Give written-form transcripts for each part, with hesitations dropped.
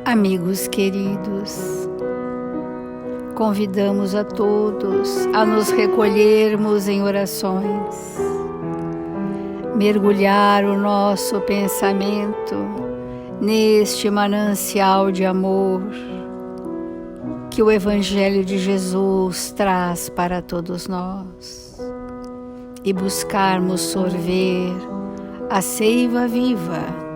Amigos queridos, convidamos a todos a nos recolhermos em orações, mergulhar o nosso pensamento neste manancial de amor que o Evangelho de Jesus traz para todos nós e buscarmos sorver a seiva viva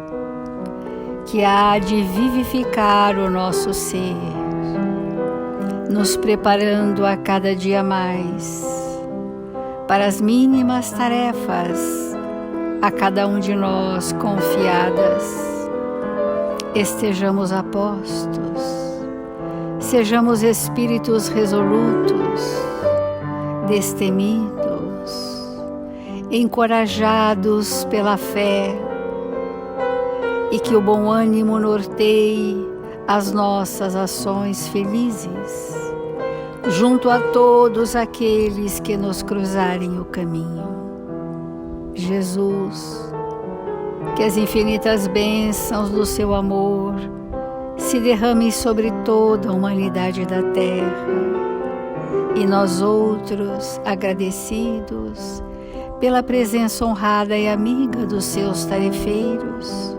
que há de vivificar o nosso ser, nos preparando a cada dia mais para as mínimas tarefas a cada um de nós confiadas. Estejamos apostos, sejamos espíritos resolutos, destemidos, encorajados pela fé, e que o bom ânimo norteie as nossas ações felizes, junto a todos aqueles que nos cruzarem o caminho. Jesus, que as infinitas bênçãos do seu amor se derramem sobre toda a humanidade da terra, e nós outros, agradecidos pela presença honrada e amiga dos seus tarefeiros,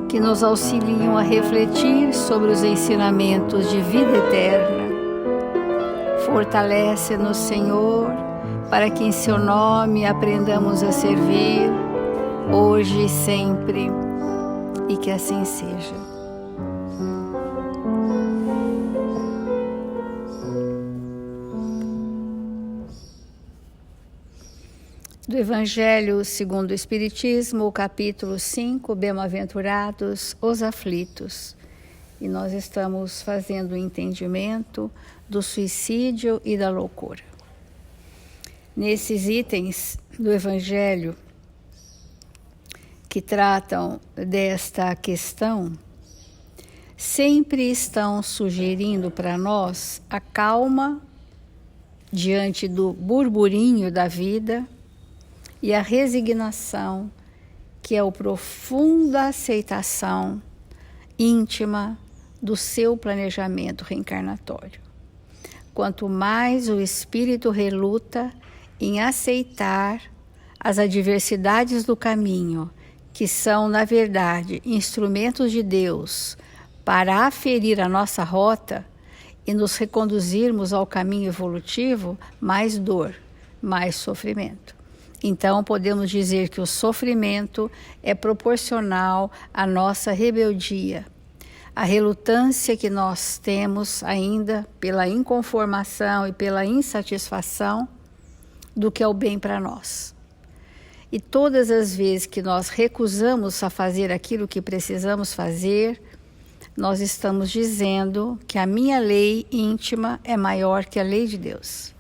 que nos auxiliam a refletir sobre os ensinamentos de vida eterna. Fortalece-nos, Senhor, para que em seu nome aprendamos a servir, hoje e sempre, e que assim seja. Do Evangelho segundo o Espiritismo, o capítulo 5, Bem-aventurados os aflitos. E nós estamos fazendo o entendimento do suicídio e da loucura. Nesses itens do Evangelho que tratam desta questão, sempre estão sugerindo para nós a calma diante do burburinho da vida, e a resignação, que é a profunda aceitação íntima do seu planejamento reencarnatório. Quanto mais o espírito reluta em aceitar as adversidades do caminho, que são, na verdade, instrumentos de Deus para aferir a nossa rota e nos reconduzirmos ao caminho evolutivo, mais dor, mais sofrimento. Então, podemos dizer que o sofrimento é proporcional à nossa rebeldia, à relutância que nós temos ainda pela inconformação e pela insatisfação do que é o bem para nós. E todas as vezes que nós recusamos a fazer aquilo que precisamos fazer, nós estamos dizendo que a minha lei íntima é maior que a lei de Deus.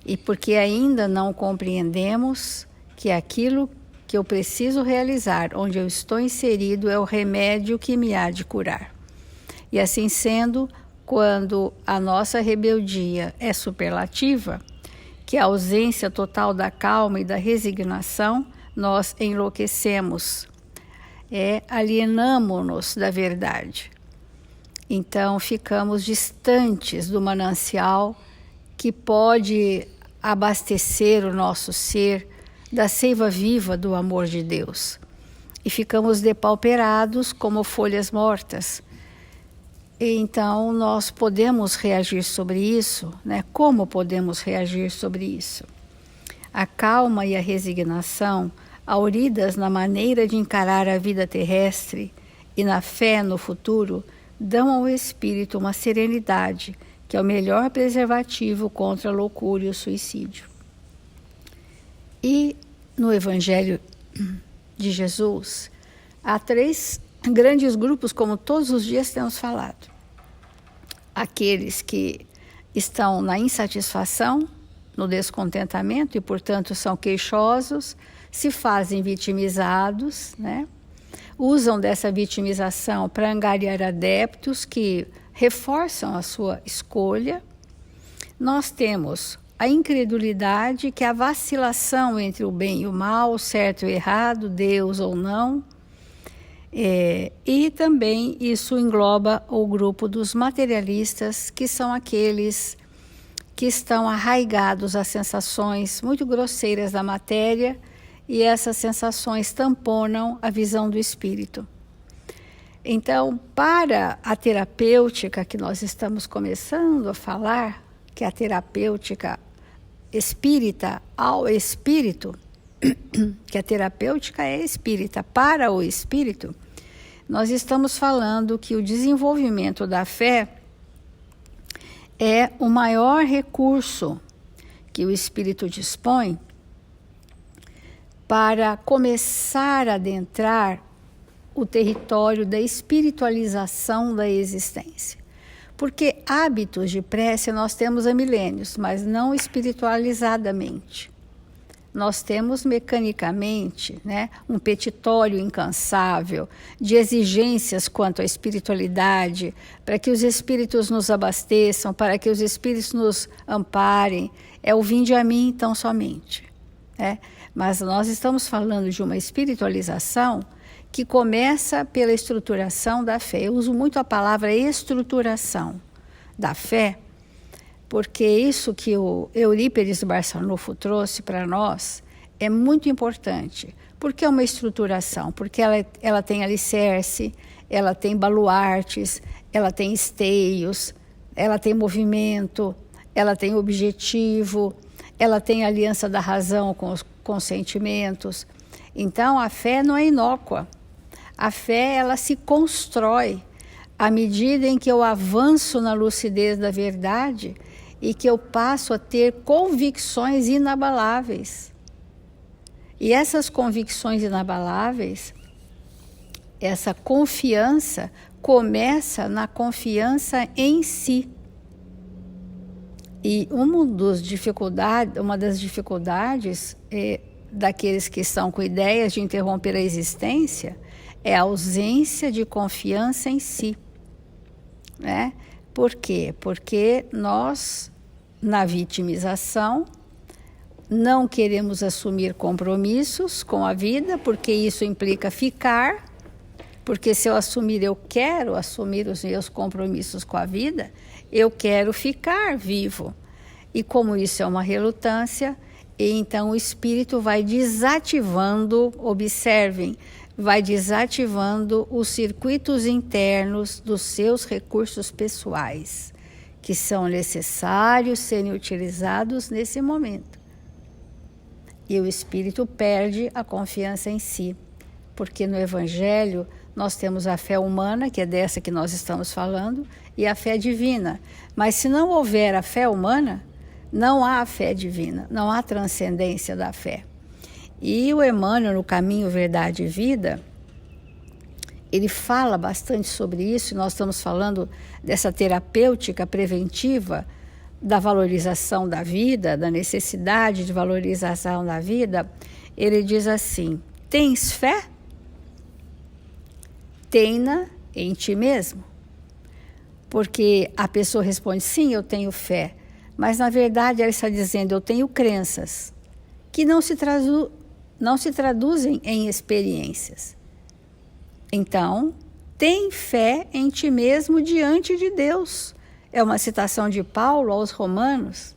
E porque ainda não compreendemos que aquilo que eu preciso realizar, onde eu estou inserido, é o remédio que me há de curar. E assim sendo, quando a nossa rebeldia é superlativa, que é a ausência total da calma e da resignação, nós enlouquecemos, alienamo-nos da verdade. Então ficamos distantes do manancial que pode abastecer o nosso ser da seiva viva do amor de Deus. E ficamos depauperados como folhas mortas. E então nós podemos reagir sobre isso, né? Como podemos reagir sobre isso? A calma e a resignação, auridas na maneira de encarar a vida terrestre e na fé no futuro, dão ao espírito uma serenidade que é o melhor preservativo contra a loucura e o suicídio. E no Evangelho de Jesus, há 3 grandes grupos, como todos os dias temos falado. Aqueles que estão na insatisfação, no descontentamento e, portanto, são queixosos, se fazem vitimizados, né? Usam dessa vitimização para angariar adeptos que reforçam a sua escolha. Nós temos a incredulidade, que é a vacilação entre o bem e o mal, o certo e o errado, Deus ou não. E também isso engloba o grupo dos materialistas, que são aqueles que estão arraigados a sensações muito grosseiras da matéria, e essas sensações tamponam a visão do espírito. Então, para a terapêutica que nós estamos começando a falar, que é a terapêutica espírita ao espírito, que a terapêutica é espírita para o espírito, nós estamos falando que o desenvolvimento da fé é o maior recurso que o espírito dispõe para começar a adentrar o território da espiritualização da existência. Porque hábitos de prece nós temos há milênios, mas não espiritualizadamente. Nós temos mecanicamente, né, um petitório incansável de exigências quanto à espiritualidade, para que os espíritos nos abasteçam, para que os espíritos nos amparem. É o vinde a mim tão somente. Né? Mas nós estamos falando de uma espiritualização que começa pela estruturação da fé. Eu uso muito a palavra estruturação da fé, porque isso que o Eurípides Barçanufo trouxe para nós é muito importante. Por que é uma estruturação? Porque ela tem alicerce, ela tem baluartes, ela tem esteios, ela tem movimento, ela tem objetivo, ela tem aliança da razão com os sentimentos. Então, a fé não é inócua. A fé, ela se constrói à medida em que eu avanço na lucidez da verdade e que eu passo a ter convicções inabaláveis. E essas convicções inabaláveis, essa confiança, começa na confiança em si. E uma das dificuldades daqueles que estão com ideias de interromper a existência é a ausência de confiança em si. Né? Por quê? Porque nós, na vitimização, não queremos assumir compromissos com a vida, porque isso implica ficar, porque se eu quero assumir os meus compromissos com a vida, eu quero ficar vivo. E como isso é uma relutância, então o espírito vai desativando, observem, vai desativando os circuitos internos dos seus recursos pessoais, que são necessários serem utilizados nesse momento. E o espírito perde a confiança em si, porque no Evangelho nós temos a fé humana, que é dessa que nós estamos falando, e a fé divina. Mas se não houver a fé humana, não há a fé divina, não há transcendência da fé. E o Emmanuel, no Caminho, Verdade e Vida, ele fala bastante sobre isso, e nós estamos falando dessa terapêutica preventiva da valorização da vida, da necessidade de valorização da vida. Ele diz assim: tens fé? Tenha em ti mesmo. Porque a pessoa responde, sim, eu tenho fé, mas na verdade ela está dizendo, eu tenho crenças, que não se traduzem em experiências. Então, tem fé em ti mesmo diante de Deus. É uma citação de Paulo aos Romanos.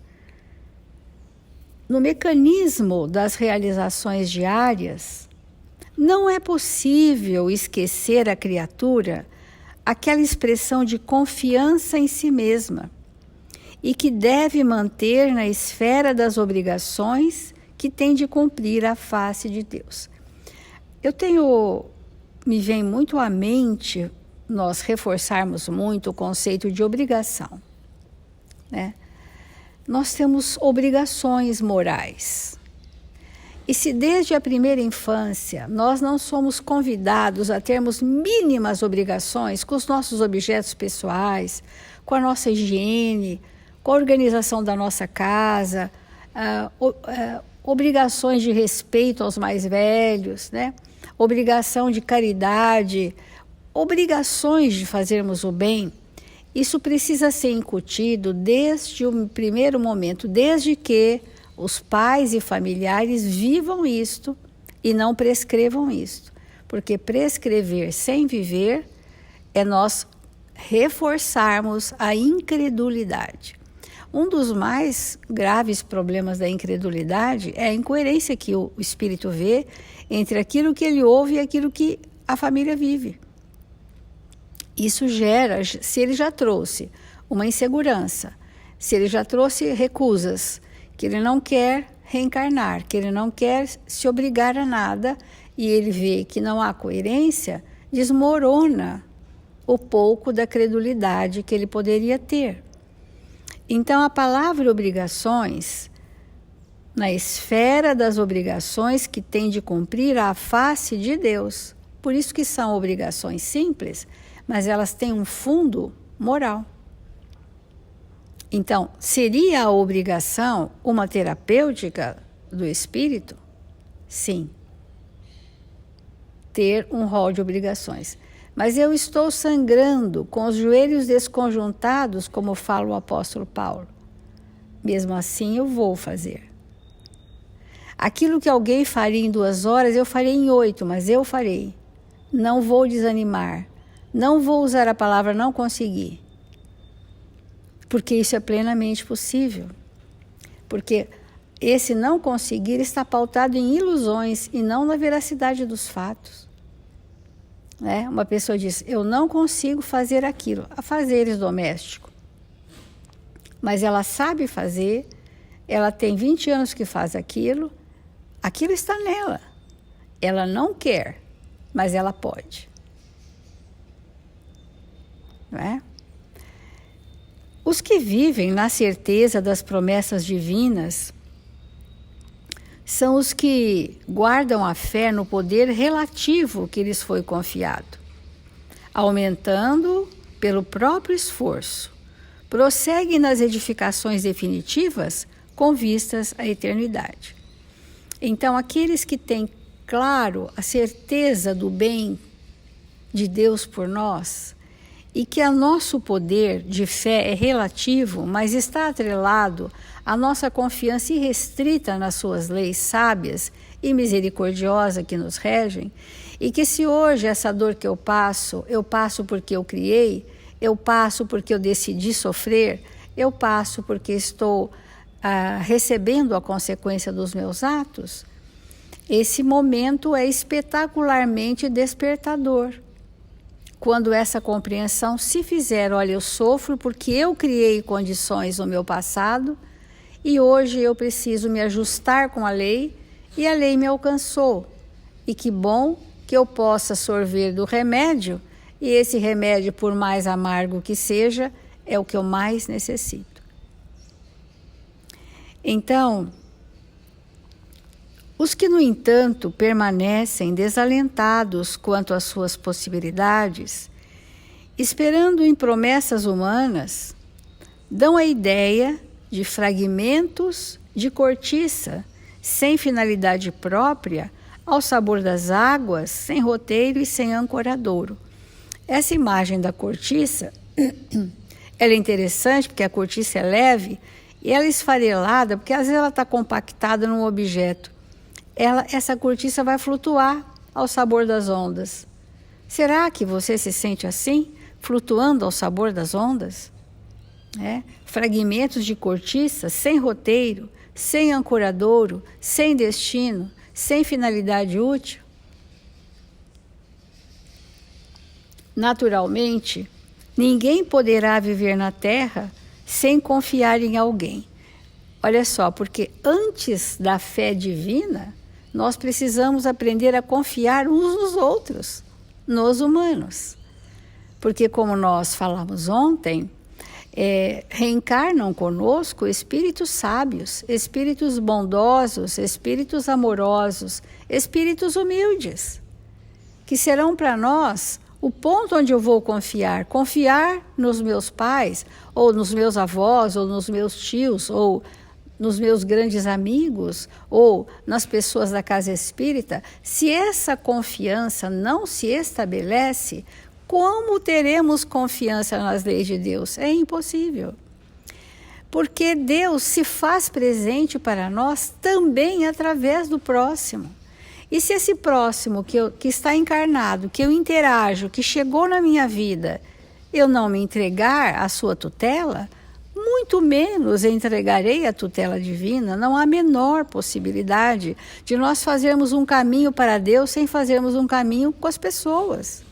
No mecanismo das realizações diárias, não é possível esquecer a criatura aquela expressão de confiança em si mesma e que deve manter na esfera das obrigações que tem de cumprir à face de Deus. Me vem muito à mente nós reforçarmos muito o conceito de obrigação. Né? Nós temos obrigações morais. E se desde a primeira infância nós não somos convidados a termos mínimas obrigações com os nossos objetos pessoais, com a nossa higiene, com a organização da nossa casa, obrigações de respeito aos mais velhos, né? Obrigação de caridade, obrigações de fazermos o bem, isso precisa ser incutido desde o primeiro momento, desde que os pais e familiares vivam isto e não prescrevam isto. porque prescrever sem viver é nós reforçarmos a incredulidade. Um dos mais graves problemas da incredulidade é a incoerência que o espírito vê entre aquilo que ele ouve e aquilo que a família vive. Isso gera, se ele já trouxe uma insegurança, se ele já trouxe recusas, que ele não quer reencarnar, que ele não quer se obrigar a nada, e ele vê que não há coerência, desmorona o pouco da credulidade que ele poderia ter. Então, a palavra obrigações, na esfera das obrigações que tem de cumprir à face de Deus, por isso que são obrigações simples, mas elas têm um fundo moral. Então, seria a obrigação uma terapêutica do espírito? Sim. Ter um rol de obrigações. Mas eu estou sangrando, com os joelhos desconjuntados, como fala o apóstolo Paulo. Mesmo assim, eu vou fazer. Aquilo que alguém faria em 2 horas, eu farei em 8, mas eu farei. Não vou desanimar. Não vou usar a palavra não conseguir. Porque isso é plenamente possível. Porque esse não conseguir está pautado em ilusões e não na veracidade dos fatos. Uma pessoa diz, eu não consigo fazer aquilo, afazeres domésticos. Mas ela sabe fazer, ela tem 20 anos que faz aquilo está nela. Ela não quer, mas ela pode. Não é? Os que vivem na certeza das promessas divinas são os que guardam a fé no poder relativo que lhes foi confiado, aumentando pelo próprio esforço, prosseguem nas edificações definitivas com vistas à eternidade. Então, aqueles que têm claro a certeza do bem de Deus por nós, e que o nosso poder de fé é relativo, mas está atrelado à nossa confiança irrestrita nas suas leis sábias e misericordiosas que nos regem, e que se hoje essa dor que eu passo porque eu criei, eu passo porque eu decidi sofrer, eu passo porque estou recebendo a consequência dos meus atos, esse momento é espetacularmente despertador. Quando essa compreensão se fizer, olha, eu sofro porque eu criei condições no meu passado e hoje eu preciso me ajustar com a lei e a lei me alcançou. E que bom que eu possa sorver do remédio e esse remédio, por mais amargo que seja, é o que eu mais necessito. Então, os que, no entanto, permanecem desalentados quanto às suas possibilidades, esperando em promessas humanas, dão a ideia de fragmentos de cortiça, sem finalidade própria, ao sabor das águas, sem roteiro e sem ancoradouro. Essa imagem da cortiça, ela é interessante porque a cortiça é leve e ela é esfarelada, porque às vezes ela está compactada num objeto. Essa cortiça vai flutuar ao sabor das ondas. Será que você se sente assim, flutuando ao sabor das ondas? Fragmentos de cortiça sem roteiro, sem ancoradouro, sem destino, sem finalidade útil? Naturalmente, ninguém poderá viver na Terra sem confiar em alguém. Olha só, porque antes da fé divina, nós precisamos aprender a confiar uns nos outros, nos humanos. Porque, como nós falamos ontem, reencarnam conosco espíritos sábios, espíritos bondosos, espíritos amorosos, espíritos humildes, que serão para nós o ponto onde eu vou confiar. Confiar nos meus pais, ou nos meus avós, ou nos meus tios, ou nos meus grandes amigos ou nas pessoas da casa espírita. Se essa confiança não se estabelece, como teremos confiança nas leis de Deus? É impossível. Porque Deus se faz presente para nós também através do próximo. E se esse próximo que está encarnado, que eu interajo, que chegou na minha vida, eu não me entregar à sua tutela, muito menos entregarei a tutela divina. Não há a menor possibilidade de nós fazermos um caminho para Deus sem fazermos um caminho com as pessoas.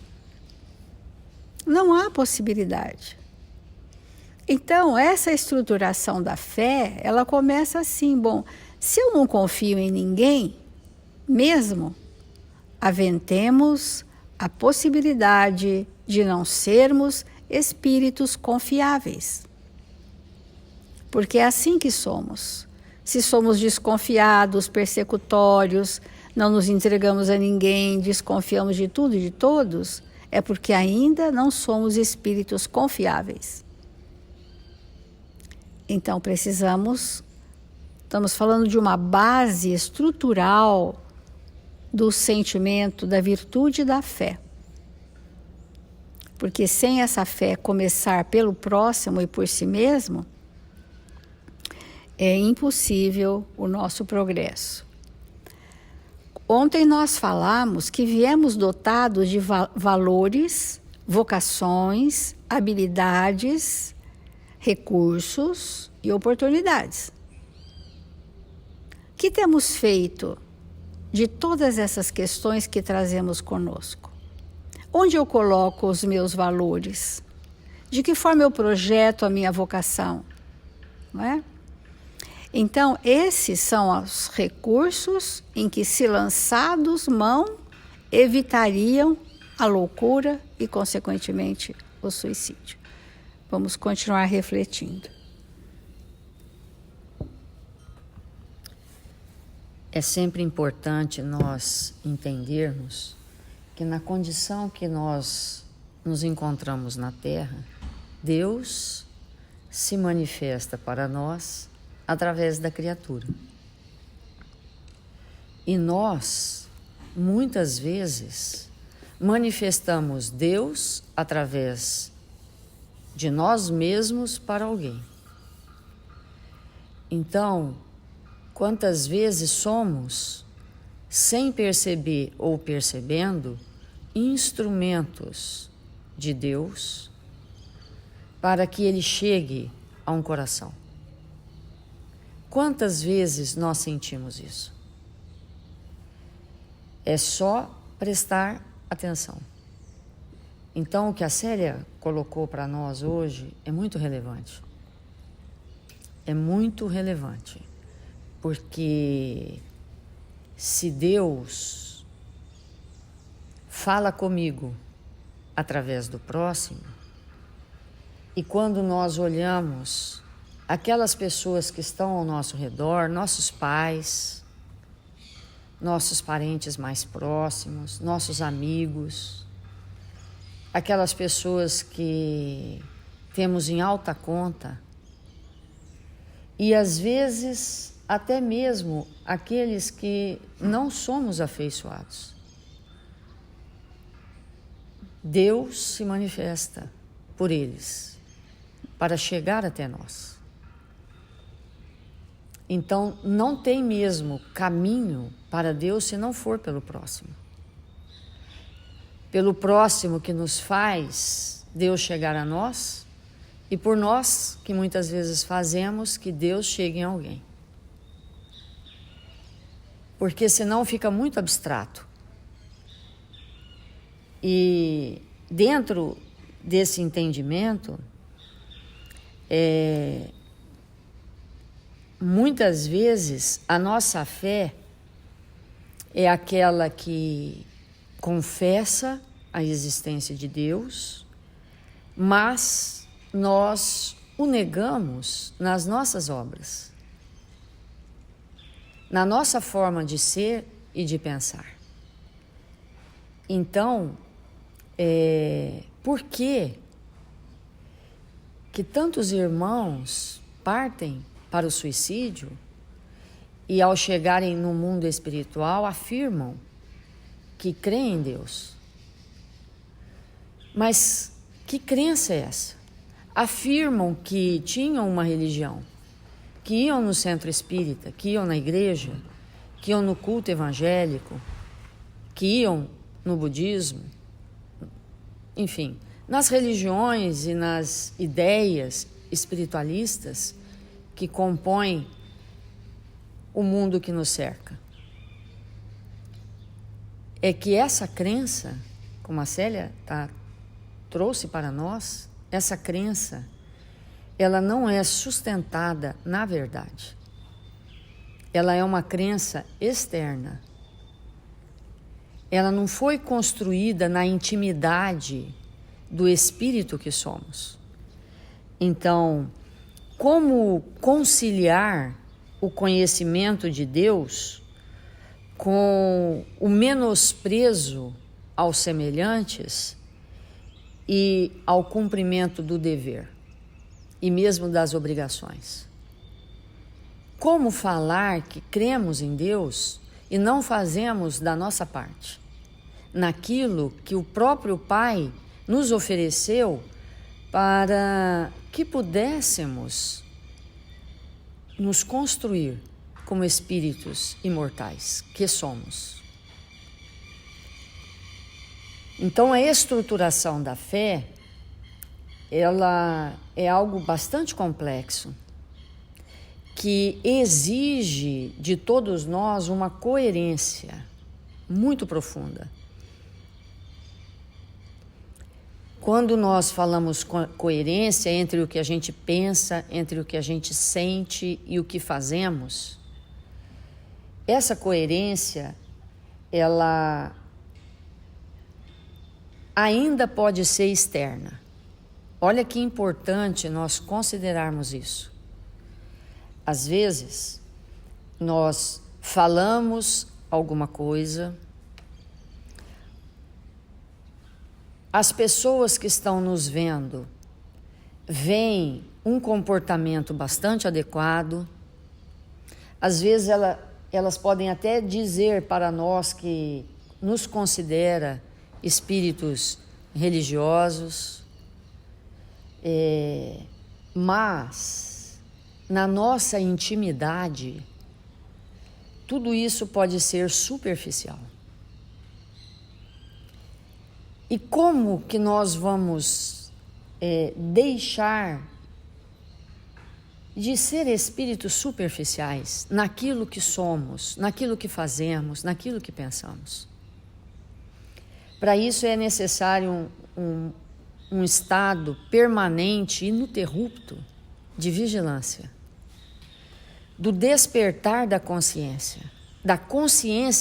Não há possibilidade. Então, essa estruturação da fé, ela começa assim, bom, se eu não confio em ninguém, mesmo, aventemos a possibilidade de não sermos espíritos confiáveis. Porque é assim que somos. Se somos desconfiados, persecutórios, não nos entregamos a ninguém, desconfiamos de tudo e de todos, é porque ainda não somos espíritos confiáveis. Então estamos falando de uma base estrutural do sentimento, da virtude da fé. Porque sem essa fé começar pelo próximo e por si mesmo, é impossível o nosso progresso. Ontem nós falamos que viemos dotados de valores, vocações, habilidades, recursos e oportunidades. O que temos feito de todas essas questões que trazemos conosco? Onde eu coloco os meus valores? De que forma eu projeto a minha vocação? Não é? Então, esses são os recursos em que, se lançados mão, evitariam a loucura e, consequentemente, o suicídio. Vamos continuar refletindo. É sempre importante nós entendermos que na condição que nós nos encontramos na Terra, Deus se manifesta para nós através da criatura. E nós, muitas vezes, manifestamos Deus através de nós mesmos para alguém. Então, quantas vezes somos, sem perceber ou percebendo, instrumentos de Deus para que Ele chegue a um coração? Quantas vezes nós sentimos isso? É só prestar atenção. Então, o que a Célia colocou para nós hoje é muito relevante. É muito relevante, porque se Deus fala comigo através do próximo, e quando nós olhamos aquelas pessoas que estão ao nosso redor, nossos pais, nossos parentes mais próximos, nossos amigos, aquelas pessoas que temos em alta conta, e às vezes até mesmo aqueles que não somos afeiçoados, Deus se manifesta por eles para chegar até nós. Então, não tem mesmo caminho para Deus se não for pelo próximo. Pelo próximo que nos faz Deus chegar a nós, e por nós que muitas vezes fazemos que Deus chegue em alguém. Porque senão fica muito abstrato. E dentro desse entendimento, muitas vezes a nossa fé é aquela que confessa a existência de Deus, mas nós o negamos nas nossas obras, na nossa forma de ser e de pensar. Então, por que tantos irmãos partem para o suicídio e, ao chegarem no mundo espiritual, afirmam que creem em Deus? Mas que crença é essa? Afirmam que tinham uma religião, que iam no centro espírita, que iam na igreja, que iam no culto evangélico, que iam no budismo, enfim, nas religiões e nas ideias espiritualistas que compõem o mundo que nos cerca. É que essa crença, como a Célia trouxe para nós, essa crença, ela não é sustentada na verdade. Ela é uma crença externa. Ela não foi construída na intimidade do espírito que somos. Então, como conciliar o conhecimento de Deus com o menosprezo aos semelhantes e ao cumprimento do dever e mesmo das obrigações? Como falar que cremos em Deus e não fazemos da nossa parte naquilo que o próprio Pai nos ofereceu para que pudéssemos nos construir como espíritos imortais que somos? Então, a estruturação da fé, ela é algo bastante complexo, que exige de todos nós uma coerência muito profunda. Quando nós falamos coerência entre o que a gente pensa, entre o que a gente sente e o que fazemos, essa coerência, ela ainda pode ser externa. Olha que importante nós considerarmos isso. Às vezes, nós falamos alguma coisa, as pessoas que estão nos vendo veem um comportamento bastante adequado, às vezes elas podem até dizer para nós que nos considera espíritos religiosos, mas na nossa intimidade tudo isso pode ser superficial. E como que nós vamos deixar de ser espíritos superficiais naquilo que somos, naquilo que fazemos, naquilo que pensamos? Para isso é necessário um estado permanente, ininterrupto, de vigilância, do despertar da consciência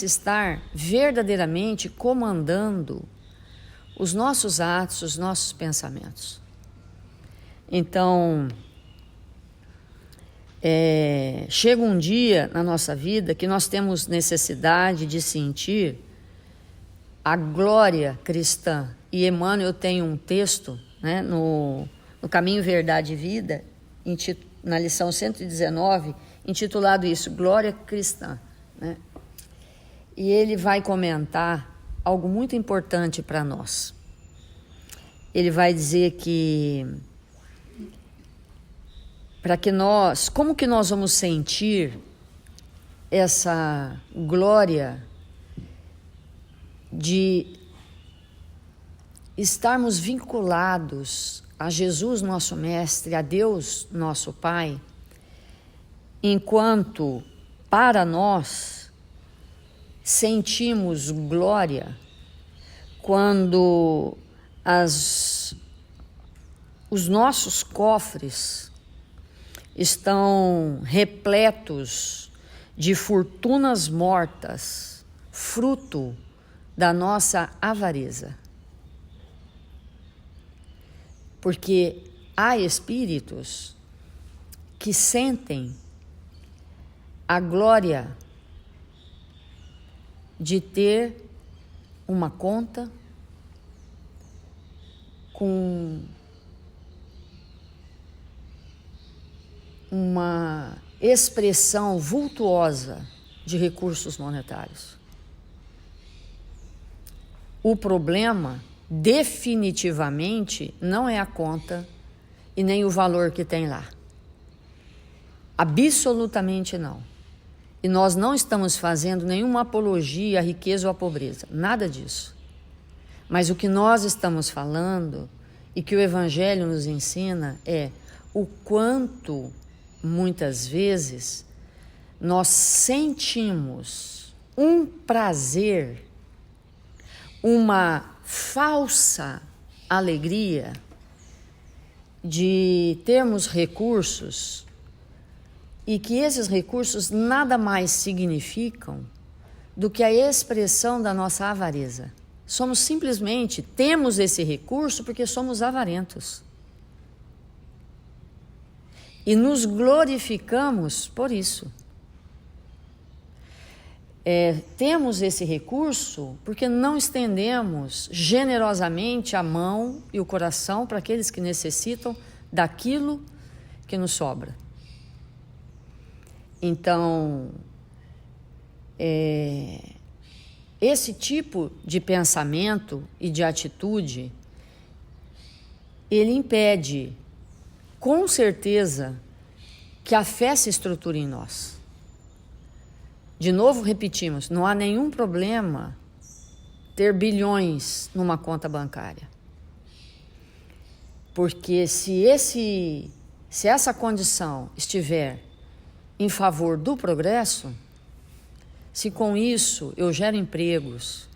estar verdadeiramente comandando os nossos atos, os nossos pensamentos. Então, chega um dia na nossa vida que nós temos necessidade de sentir a glória cristã. E Emmanuel tem um texto, né, no Caminho, Verdade e Vida, na lição 119, intitulado isso, Glória Cristã, né? E ele vai comentar algo muito importante para nós. Ele vai dizer que como que nós vamos sentir essa glória de estarmos vinculados a Jesus, nosso Mestre, a Deus, nosso Pai, enquanto para nós sentimos glória quando os nossos cofres estão repletos de fortunas mortas, fruto da nossa avareza. Porque há espíritos que sentem a glória de ter uma conta com uma expressão vultuosa de recursos monetários. O problema, definitivamente, não é a conta e nem o valor que tem lá. Absolutamente não. E nós não estamos fazendo nenhuma apologia à riqueza ou à pobreza, nada disso. Mas o que nós estamos falando e que o Evangelho nos ensina é o quanto, muitas vezes, nós sentimos um prazer, uma falsa alegria de termos recursos e que esses recursos nada mais significam do que a expressão da nossa avareza. Somos simplesmente, temos esse recurso porque somos avarentos. E nos glorificamos por isso. Temos esse recurso porque não estendemos generosamente a mão e o coração para aqueles que necessitam daquilo que nos sobra. Então, esse tipo de pensamento e de atitude, ele impede, com certeza, que a fé se estruture em nós. De novo, repetimos, não há nenhum problema ter bilhões numa conta bancária. Porque se essa condição estiver em favor do progresso, se com isso eu gero empregos,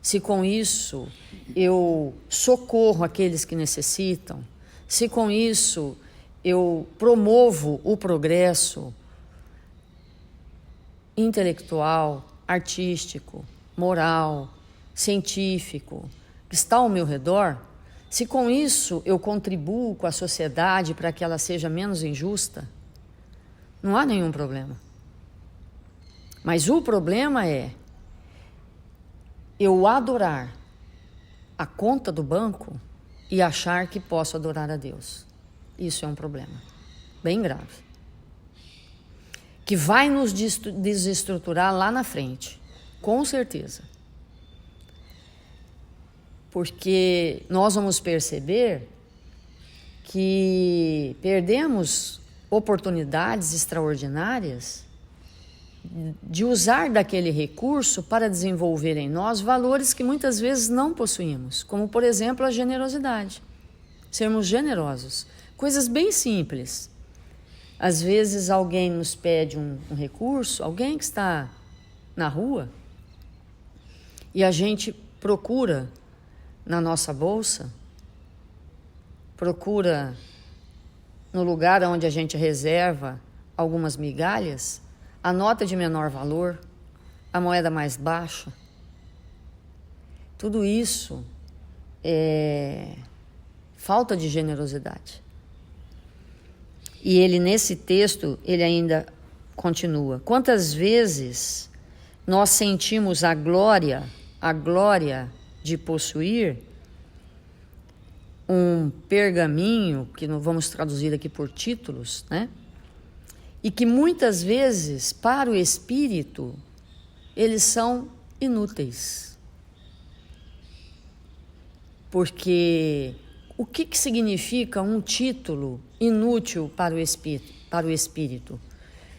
se com isso eu socorro aqueles que necessitam, se com isso eu promovo o progresso intelectual, artístico, moral, científico, que está ao meu redor, se com isso eu contribuo com a sociedade para que ela seja menos injusta, não há nenhum problema. Mas o problema é eu adorar a conta do banco e achar que posso adorar a Deus. Isso é um problema bem grave, que vai nos desestruturar lá na frente, com certeza. Porque nós vamos perceber que perdemos oportunidades extraordinárias de usar daquele recurso para desenvolver em nós valores que muitas vezes não possuímos, como, por exemplo, a generosidade. Sermos generosos. Coisas bem simples. Às vezes alguém nos pede um recurso, alguém que está na rua, e a gente procura na nossa bolsa, procura no lugar onde a gente reserva algumas migalhas, a nota de menor valor, a moeda mais baixa. Tudo isso é falta de generosidade. E ele, nesse texto, ele ainda continua. Quantas vezes nós sentimos a glória de possuir um pergaminho, que não vamos traduzir aqui por títulos, né? E que muitas vezes, para o espírito, eles são inúteis. Porque o que significa um título inútil para o espírito?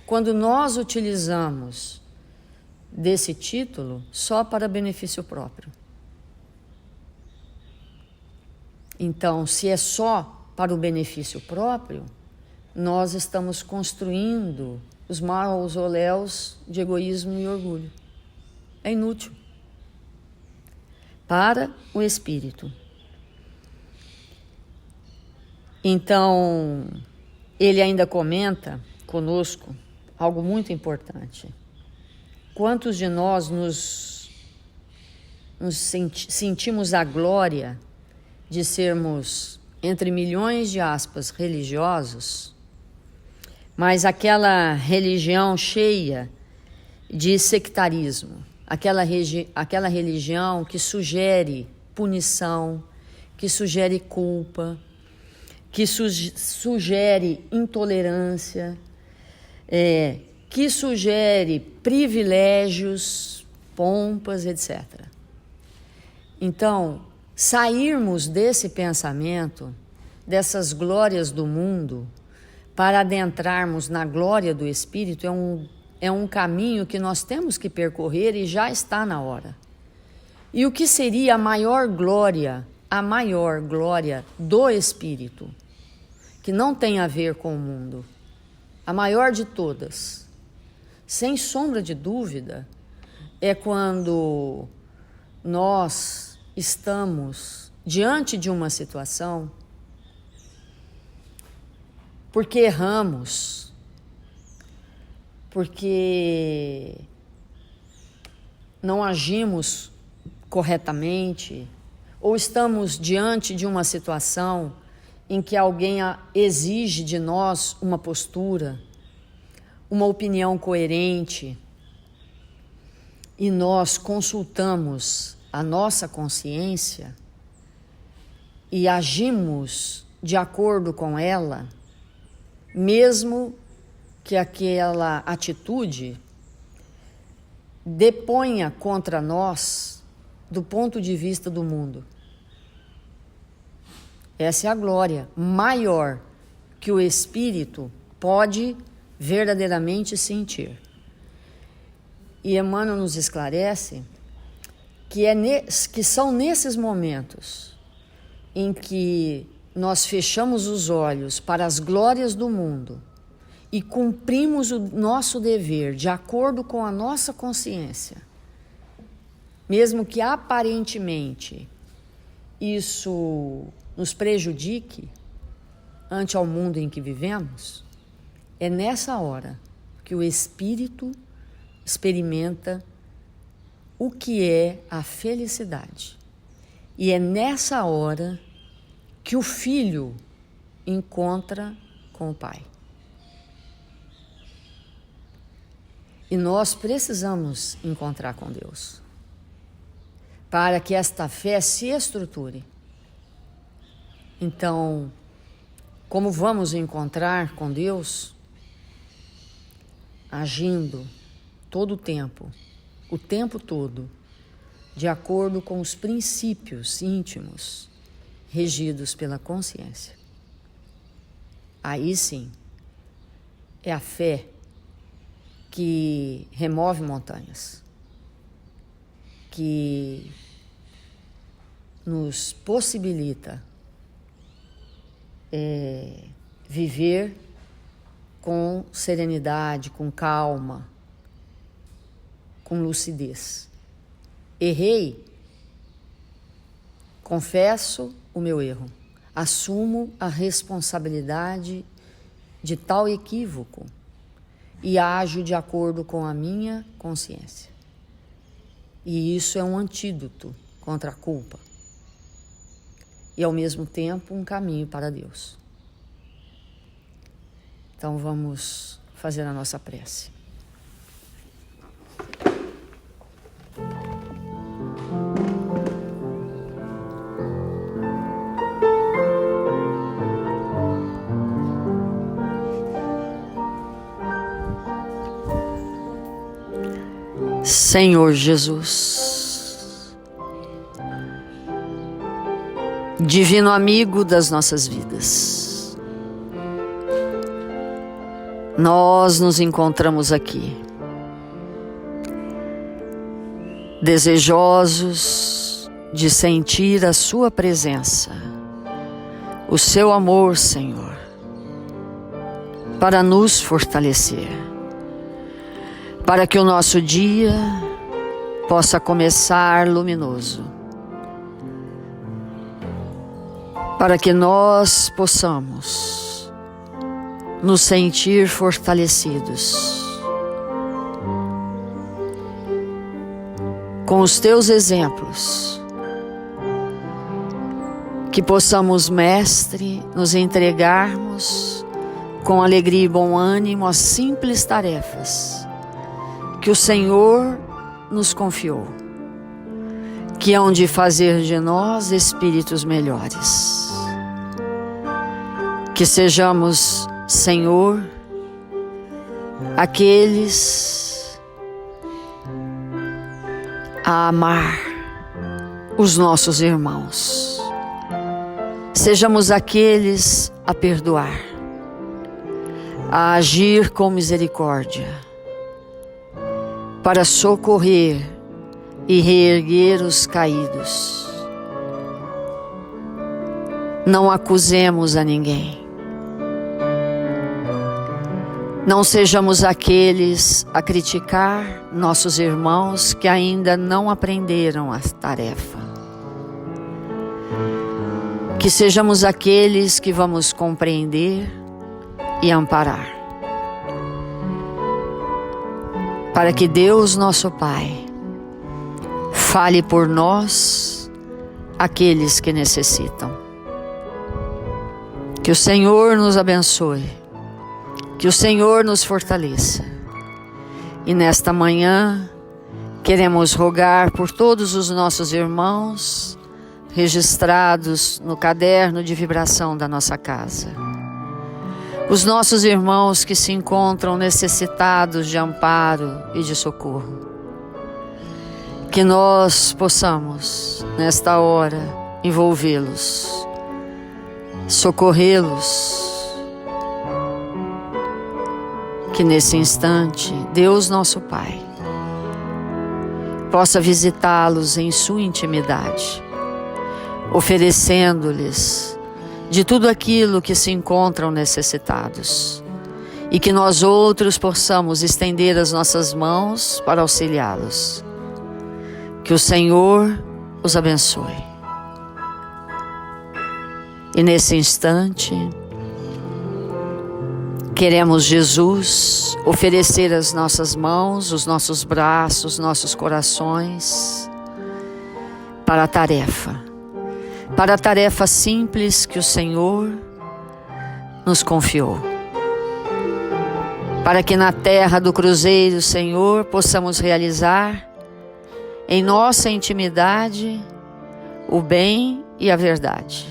Quando nós utilizamos desse título só para benefício próprio. Então, se é só para o benefício próprio, nós estamos construindo os mausoléus de egoísmo e orgulho. É inútil para o espírito. Então, ele ainda comenta conosco algo muito importante. Quantos de nós nos sentimos a glória de sermos, entre milhões de aspas, religiosos, mas aquela religião cheia de sectarismo, aquela religião que sugere punição, que sugere culpa, que sugere intolerância, que sugere privilégios, pompas, etc. Então, sairmos desse pensamento, dessas glórias do mundo, para adentrarmos na glória do Espírito é um caminho que nós temos que percorrer e já está na hora. E o que seria a maior glória do Espírito, que não tem a ver com o mundo, a maior de todas, sem sombra de dúvida, é quando nós estamos diante de uma situação porque erramos, porque não agimos corretamente, ou estamos diante de uma situação em que alguém exige de nós uma postura, uma opinião coerente, e nós consultamos a nossa consciência e agimos de acordo com ela, mesmo que aquela atitude deponha contra nós do ponto de vista do mundo. Essa é a glória maior que o Espírito pode verdadeiramente sentir. E Emmanuel nos esclarece que são nesses momentos em que nós fechamos os olhos para as glórias do mundo e cumprimos o nosso dever de acordo com a nossa consciência, mesmo que aparentemente isso nos prejudique ante ao mundo em que vivemos, é nessa hora que o Espírito experimenta o que é a felicidade. E é nessa hora que o Filho encontra com o Pai. E nós precisamos encontrar com Deus para que esta fé se estruture. Então, como vamos encontrar com Deus? Agindo todo o tempo todo, de acordo com os princípios íntimos regidos pela consciência. Aí sim, é a fé que remove montanhas, que nos possibilita viver com serenidade, com calma, com lucidez. Errei, confesso o meu erro, assumo a responsabilidade de tal equívoco e ajo de acordo com a minha consciência. E isso é um antídoto contra a culpa e, ao mesmo tempo, um caminho para Deus. Então, vamos fazer a nossa prece. Senhor Jesus, divino amigo das nossas vidas, nós nos encontramos aqui, desejosos de sentir a Sua presença, o Seu amor, Senhor, para nos fortalecer, para que o nosso dia possa começar luminoso, para que nós possamos nos sentir fortalecidos com os Teus exemplos, que possamos, Mestre, nos entregarmos com alegria e bom ânimo às simples tarefas que o Senhor nos confiou, que hão de fazer de nós espíritos melhores. Que sejamos, Senhor, aqueles a amar os nossos irmãos. Sejamos aqueles a perdoar, a agir com misericórdia, para socorrer e reerguer os caídos. Não acusemos a ninguém. Não sejamos aqueles a criticar nossos irmãos que ainda não aprenderam a tarefa. Que sejamos aqueles que vamos compreender e amparar. Para que Deus, nosso Pai, fale por nós, aqueles que necessitam. Que o Senhor nos abençoe. Que o Senhor nos fortaleça. E nesta manhã, queremos rogar por todos os nossos irmãos registrados no caderno de vibração da nossa casa. Os nossos irmãos que se encontram necessitados de amparo e de socorro. Que nós possamos, nesta hora, envolvê-los, socorrê-los. Que nesse instante, Deus nosso Pai, possa visitá-los em sua intimidade, oferecendo-lhes de tudo aquilo que se encontram necessitados, e que nós outros possamos estender as nossas mãos para auxiliá-los. Que o Senhor os abençoe. E nesse instante, queremos, Jesus, oferecer as nossas mãos, os nossos braços, nossos corações para a tarefa simples que o Senhor nos confiou. Para que na terra do cruzeiro, Senhor, possamos realizar em nossa intimidade o bem e a verdade.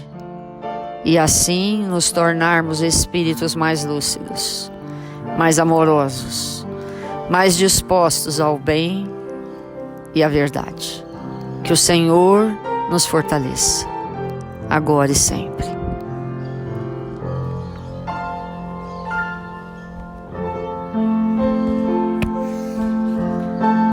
E assim nos tornarmos espíritos mais lúcidos, mais amorosos, mais dispostos ao bem e à verdade. Que o Senhor nos fortaleça, agora e sempre.